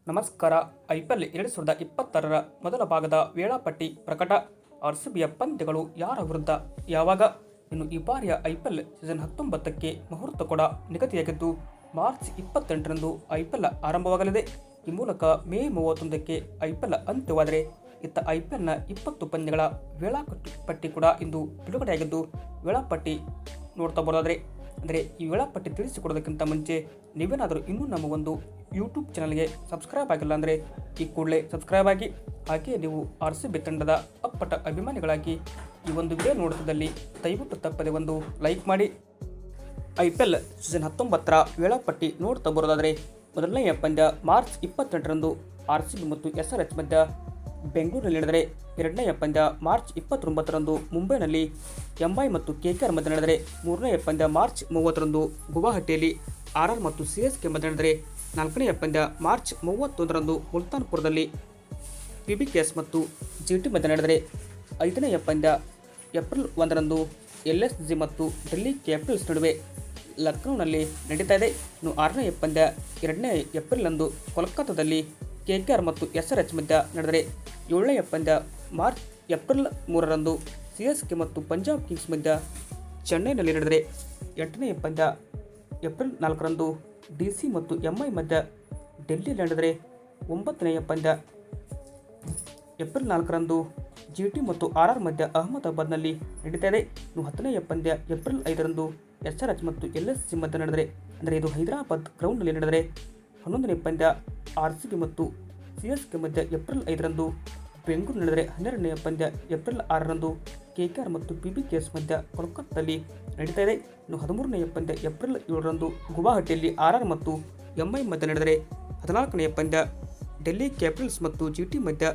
ನಮಸ್ಕಾರ. ಐಪಿಎಲ್ 2026ರ ಮೊದಲ ಭಾಗದ ವೇಳಾಪಟ್ಟಿ ಪ್ರಕಟ. ಆರ್ಸಿಬಿಯ ಪಂದ್ಯಗಳು ಯಾರ ವಿರುದ್ಧ ಯಾವಾಗ? ಇನ್ನು ಈ ಬಾರಿಯ ಐಪಿಎಲ್ ಸೀಸನ್ 19ಕ್ಕೆ ಮುಹೂರ್ತ ಕೂಡ ನಿಗದಿಯಾಗಿದ್ದು ಮಾರ್ಚ್ 28ರಂದು ಐಪಿಎಲ್ ಆರಂಭವಾಗಲಿದೆ. ಈ ಮೂಲಕ ಮೇ 31ಕ್ಕೆ ಐಪಿಎಲ್ ಅಂತ್ಯವಾದರೆ ಇತ್ತ ಐಪಿಎಲ್ನ 20 ಪಂದ್ಯಗಳ ವೇಳಾಪಟ್ಟಿ ಕೂಡ ಇಂದು ಬಿಡುಗಡೆಯಾಗಿದ್ದು, ವೇಳಾಪಟ್ಟಿ ನೋಡ್ತಾ ಬರೋದಾದರೆ ಅಂದರೆ ಈ ವೇಳಾಪಟ್ಟಿ ತಿಳಿಸಿಕೊಡೋದಕ್ಕಿಂತ ಮುಂಚೆ ನೀವೇನಾದರೂ ಇನ್ನೂ ನಮ್ಮ ಒಂದು ಯೂಟ್ಯೂಬ್ ಚಾನಲ್ಗೆ ಸಬ್ಸ್ಕ್ರೈಬ್ ಆಗಿಲ್ಲ ಅಂದರೆ ಈ ಕೂಡಲೇ ಸಬ್ಸ್ಕ್ರೈಬ್ ಆಗಿ, ಹಾಗೆಯೇ ನೀವು ಆರ್ಸಿಬಿ ತಂಡದ ಅಪ್ಪಟ ಅಭಿಮಾನಿಗಳಾಗಿ ಈ ಒಂದು ವಿಡಿಯೋ ನೋಡುತ್ತಿದ್ದಲ್ಲಿ ದಯವಿಟ್ಟು ತಪ್ಪದೆ ಒಂದು ಲೈಕ್ ಮಾಡಿ. ಐಪಿಎಲ್ ಸೀಸನ್ 19ರ ವೇಳಾಪಟ್ಟಿ ನೋಡ್ತಾ ಬರೋದಾದರೆ ಮೊದಲನೆಯ ಪಂದ್ಯ ಮಾರ್ಚ್ 28ರಂದು ಆರ್ಸಿಬಿ ಮತ್ತು SRH ಮಧ್ಯ ಬೆಂಗಳೂರಿನಲ್ಲಿ ನಡೆದರೆ, ಎರಡನೆಯ ಪಂದ್ಯ ಮಾರ್ಚ್ 29ರಂದು ಮುಂಬೈನಲ್ಲಿ ಎಂಐ ಮತ್ತು KKR ಮಧ್ಯ ನಡೆದರೆ, ಮೂರನೆಯ ಪಂದ್ಯ ಮಾರ್ಚ್ 30ರಂದು ಗುವಾಹಟಿಯಲ್ಲಿ RR ಮತ್ತು CSK ಮಧ್ಯ ನಡೆದರೆ, ನಾಲ್ಕನೆಯ ಪಂದ್ಯ ಮಾರ್ಚ್ 31ರಂದು ಮುಲ್ತಾನ್ಪುರದಲ್ಲಿ PBKS ಮತ್ತು GT ಮಧ್ಯ ನಡೆದರೆ, ಐದನೆಯ ಪಂದ್ಯ ಏಪ್ರಿಲ್ 1ರಂದು LSG ಮತ್ತು ಡೆಲ್ಲಿ ಕ್ಯಾಪಿಟಲ್ಸ್ ನಡುವೆ ಲಕ್ನೋನಲ್ಲಿ ನಡೀತಾ ಇದೆ. ಇನ್ನು ಆರನೆಯ ಪಂದ್ಯ 2ನೇ ಏಪ್ರಿಲ್ನಂದು ಕೋಲ್ಕತ್ತಾದಲ್ಲಿ KKR ಮತ್ತು SRH ಮಧ್ಯ ನಡೆದರೆ, ಏಳನೆಯ ಪಂದ್ಯ ಏಪ್ರಿಲ್ 3ರಂದು CSK ಮತ್ತು ಪಂಜಾಬ್ ಕಿಂಗ್ಸ್ ಮಧ್ಯ ಚೆನ್ನೈನಲ್ಲಿ ನಡೆದರೆ, ಎಂಟನೆಯ ಪಂದ್ಯ ಏಪ್ರಿಲ್ 4ರಂದು DC ಮತ್ತು MI ಮಧ್ಯ ಡೆಲ್ಲಿಯಲ್ಲಿ ನಡೆದರೆ, ಒಂಬತ್ತನೆಯ ಪಂದ್ಯ ಏಪ್ರಿಲ್ 4ರಂದು GT ಮತ್ತು RR ಮಧ್ಯ ಅಹಮದಾಬಾದ್ನಲ್ಲಿ ನಡೀತಾ ಇದೆ. ಇನ್ನು ಹತ್ತನೆಯ ಪಂದ್ಯ ಏಪ್ರಿಲ್ 5ರಂದು SRH ಮತ್ತು LSG ಮಧ್ಯ ನಡೆದರೆ, ಅಂದರೆ ಇದು ಹೈದರಾಬಾದ್ ಗ್ರೌಂಡ್ನಲ್ಲಿ ನಡೆದರೆ, 11ನೇ ಪಂದ್ಯ RCB ಮತ್ತು CSK ಮಧ್ಯ ಏಪ್ರಿಲ್ 5ರಂದು ಬೆಂಗಳೂರು ನಡೆದರೆ, 12ನೆಯ ಪಂದ್ಯ ಏಪ್ರಿಲ್ 6ರಂದು KKR ಮತ್ತು PBKS ಮಧ್ಯ ಕೋಲ್ಕತ್ತಾದಲ್ಲಿ ನಡೀತಾ ಇದೆ. ಇನ್ನು 13ನೆಯ ಪಂದ್ಯ ಏಪ್ರಿಲ್ 7ರಂದು ಗುವಾಹಟಿಯಲ್ಲಿ RR ಮತ್ತು MI ಮಧ್ಯ ನಡೆದರೆ, 14ನೆಯ ಪಂದ್ಯ ಡೆಲ್ಲಿ ಕ್ಯಾಪಿಟಲ್ಸ್ ಮತ್ತು GT ಮಧ್ಯ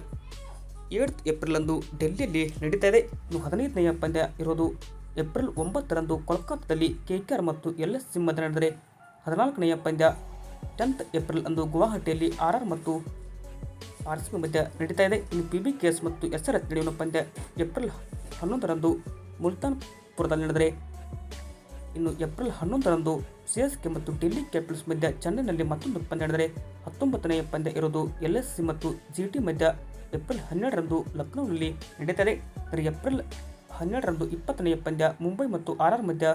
8 ಏಪ್ರಿಲ್ಂದು ಡೆಲ್ಲಿಯಲ್ಲಿ ನಡೀತಾ ಇದೆ. ಇನ್ನು 15ನೆಯ ಪಂದ್ಯ ಇರೋದು ಏಪ್ರಿಲ್ 9ರಂದು ಕೋಲ್ಕತ್ತಾದಲ್ಲಿ KKR ಮತ್ತು LSG ಮಧ್ಯ ನಡೆದರೆ, 14ನೆಯ ಪಂದ್ಯ 10th ಏಪ್ರಿಲ್ ಅಂದು ಗುವಾಹಟಿಯಲ್ಲಿ RR ಮತ್ತು RCB ಮಧ್ಯ ನಡೀತಾ ಇದೆ. ಇನ್ನು PBKS ಮತ್ತು SRH ನಡೆಯುವ ಪಂದ್ಯ ಏಪ್ರಿಲ್ 11ರಂದು ಮುಲ್ತಾನ್ಪುರದಲ್ಲಿ ನಡೆದರೆ, ಇನ್ನು ಏಪ್ರಿಲ್ 11ರಂದು CSK ಮತ್ತು ಡೆಲ್ಲಿ ಕ್ಯಾಪಿಟಲ್ಸ್ ಮಧ್ಯ ಚೆನ್ನೈನಲ್ಲಿ ಮತ್ತೊಂದು ಪಂದ್ಯ ನಡೆದರೆ, 19ನೆಯ ಪಂದ್ಯ ಇರೋದು LSG ಮತ್ತು GT ಮಧ್ಯ ಏಪ್ರಿಲ್ 12ರಂದು ಲಕ್ನೋನಲ್ಲಿ ನಡೀತಾ ಇದೆ. ಏಪ್ರಿಲ್ 12ರಂದು 20ನೆಯ ಪಂದ್ಯ ಮುಂಬೈ ಮತ್ತು RR ಮಧ್ಯ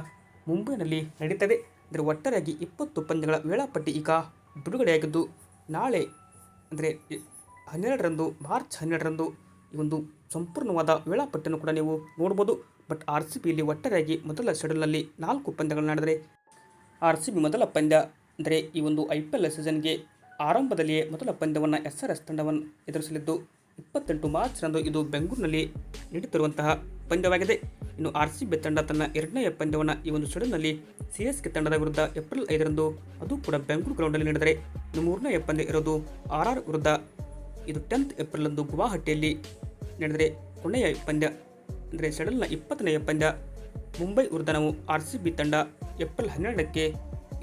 ಮುಂಬೈನಲ್ಲಿ ನಡೀತಾ ಇದೆ. ಅಂದರೆ ಒಟ್ಟಾರೆಯಾಗಿ 20 ಪಂದ್ಯಗಳ ವೇಳಾಪಟ್ಟಿ ಈಗ ಬಿಡುಗಡೆಯಾಗಿದ್ದು, ನಾಳೆ ಅಂದರೆ 12ರಂದು ಮಾರ್ಚ್ 12ರಂದು ಈ ಒಂದು ಸಂಪೂರ್ಣವಾದ ವೇಳಾಪಟ್ಟಿಯನ್ನು ಕೂಡ ನೀವು ನೋಡ್ಬೋದು. ಬಟ್ RCBಯಲ್ಲಿ ಒಟ್ಟಾರೆಯಾಗಿ ಮೊದಲ ಶೆಡ್ಯೂಲ್ನಲ್ಲಿ 4 ಪಂದ್ಯಗಳು ನಡೆದರೆ, RCB ಮೊದಲ ಪಂದ್ಯ ಅಂದರೆ ಈ ಒಂದು IPL ಸೀಸನ್ಗೆ ಆರಂಭದಲ್ಲಿಯೇ ಮೊದಲ ಪಂದ್ಯವನ್ನು SRH ತಂಡವನ್ನು ಎದುರಿಸಲಿದ್ದು, 28 ಮಾರ್ಚ್ರಂದು ಇದು ಬೆಂಗಳೂರಿನಲ್ಲಿ ನಡೆಯುತ್ತಿರುವಂತಹ ಪಂದ್ಯವಾಗಿದೆ. ಇನ್ನು RCB ತಂಡ ತನ್ನ ಎರಡನೆಯ ಪಂದ್ಯವನ್ನು ಈ ಒಂದು ಶೆಡ್ಯೂಲ್ನಲ್ಲಿ CSK ತಂಡದ ವಿರುದ್ಧ ಏಪ್ರಿಲ್ 5ರಂದು ಅದು ಕೂಡ ಬೆಂಗಳೂರು ಗ್ರೌಂಡಲ್ಲಿ ನಡೆದರೆ, ಇನ್ನು ಮೂರನೆಯ ಪಂದ್ಯ ಇರೋದು RR ವಿರುದ್ಧ ಇದು 10th ಏಪ್ರಿಲ್ಂದು ಗುವಾಹಟಿಯಲ್ಲಿ ನಡೆದರೆ, ಕೊನೆಯ ಪಂದ್ಯ ಅಂದರೆ ಶೆಡ್ಯೂಲ್ನ 20ನೆಯ ಪಂದ್ಯ ಮುಂಬೈ ವಿರುದ್ಧ ನಾವು RCB ತಂಡ ಏಪ್ರಿಲ್ 12ಕ್ಕೆ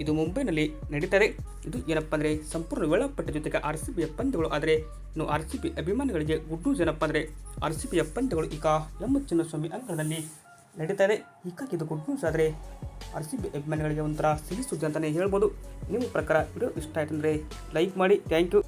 ಇದು ಮುಂಬೈನಲ್ಲಿ ನಡೀತಾರೆ. ಇದು ಏನಪ್ಪ ಅಂದರೆ ಸಂಪೂರ್ಣ ವೇಳಾಪಟ್ಟಿ ಜೊತೆಗೆ RCBಯ ಪಂದ್ಯಗಳು. ಆದರೆ ಇನ್ನು RCB ಅಭಿಮಾನಿಗಳಿಗೆ ಗುಡ್ ನ್ಯೂಸ್ ಏನಪ್ಪ ಅಂದರೆ RCBಯ ಪಂದ್ಯಗಳು ಈಗ ಎಂ ಚಿನ್ನಸ್ವಾಮಿ ಅಂಗಳದಲ್ಲಿ ನಡೀತಾ ಇದೆ. ಹೀಗಾಗಿ ಇದು ಗುಡ್ ನ್ಯೂಸ್. ಆದರೆ RCB ಅಭಿಮಾನಿಗಳಿಗೆ ಒಂಥರ ಸಿಹಿ ಸುದ್ದಿ ಅಂತಲೇ ಹೇಳ್ಬೋದು. ನಿಮ್ಮ ಪ್ರಕಾರ ವಿಡಿಯೋ ಇಷ್ಟ ಆಯ್ತು ಅಂದರೆ ಲೈಕ್ ಮಾಡಿ. Thank you.